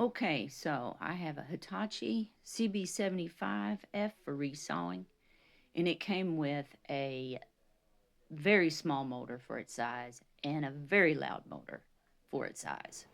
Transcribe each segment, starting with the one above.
Okay, so I have a Hitachi CB75F for resawing, and it came with a very small motor for its size and a very loud motor for its size.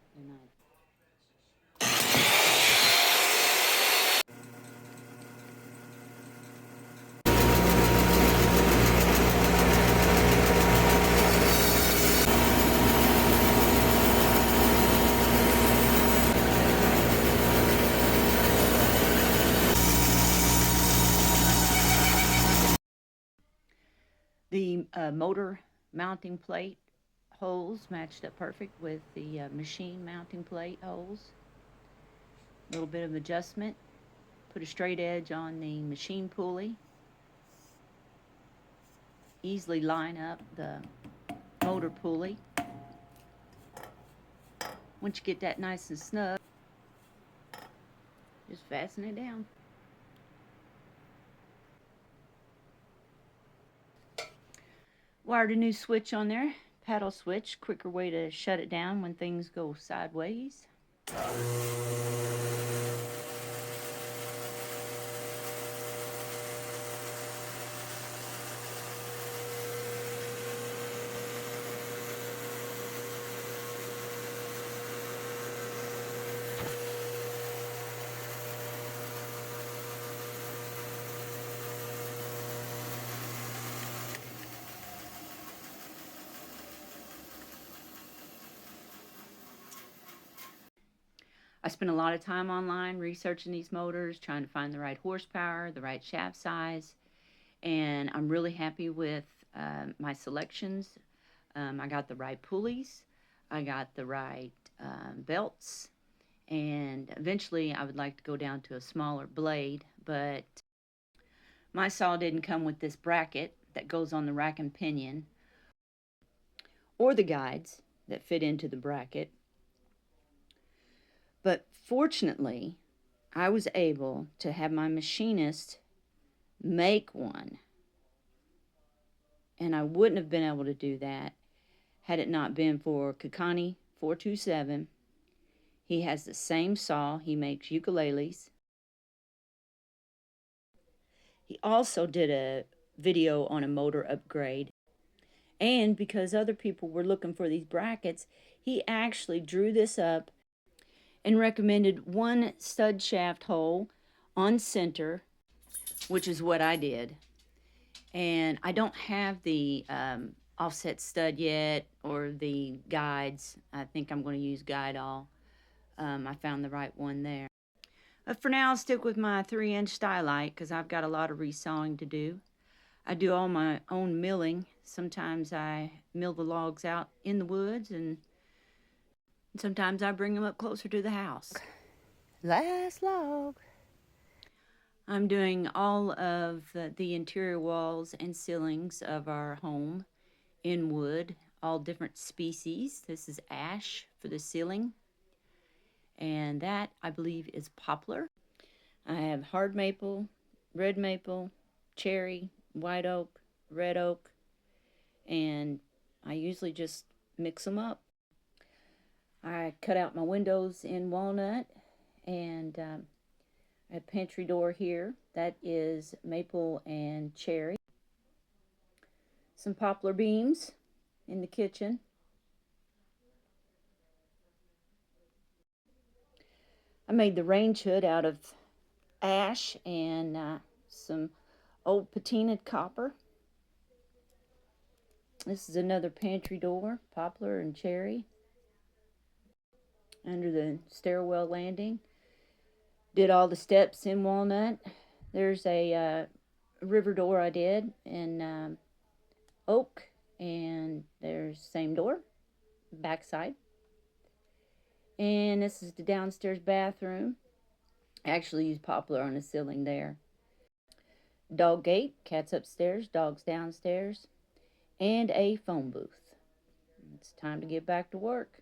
The motor mounting plate holes matched up perfect with the machine mounting plate holes. A little bit of adjustment. Put a straight edge on the machine pulley. Easily line up the motor pulley. Once you get that nice and snug, just fasten it down. Wired a new switch on there, paddle switch, quicker way to shut it down when things go sideways. I spent a lot of time online researching these motors, trying to find the right horsepower, the right shaft size, and I'm really happy with my selections. I got the right pulleys, I got the right belts, and eventually I would like to go down to a smaller blade, but my saw didn't come with this bracket that goes on the rack and pinion, or the guides that fit into the bracket. But fortunately, I was able to have my machinist make one. And I wouldn't have been able to do that had it not been for Kekani 427. He has the same saw. He makes ukuleles. He also did a video on a motor upgrade. And because other people were looking for these brackets, he actually drew this up and recommended one stud shaft hole on center, which is what I did. And I don't have the offset stud yet or the guides. I think I'm going to use guide all. I found the right one there. But for now, I'll stick with my 3-inch stylite because I've got a lot of resawing to do. I do all my own milling. Sometimes I mill the logs out in the woods, and sometimes I bring them up closer to the house. Last log. I'm doing all of the interior walls and ceilings of our home in wood, all different species. This is ash for the ceiling, and that, I believe, is poplar. I have hard maple, red maple, cherry, white oak, red oak, and I usually just mix them up. I cut out my windows in walnut, and a pantry door here that is maple and cherry. Some poplar beams in the kitchen. I made the range hood out of ash and some old patinaed copper. This is another pantry door, poplar and cherry, under the stairwell landing. Did all the steps in walnut. There's a river door I did in oak, and there's same door, backside. And this is the downstairs bathroom. I actually used poplar on the ceiling there. Dog gate, cats upstairs, dogs downstairs, and a phone booth. It's time to get back to work.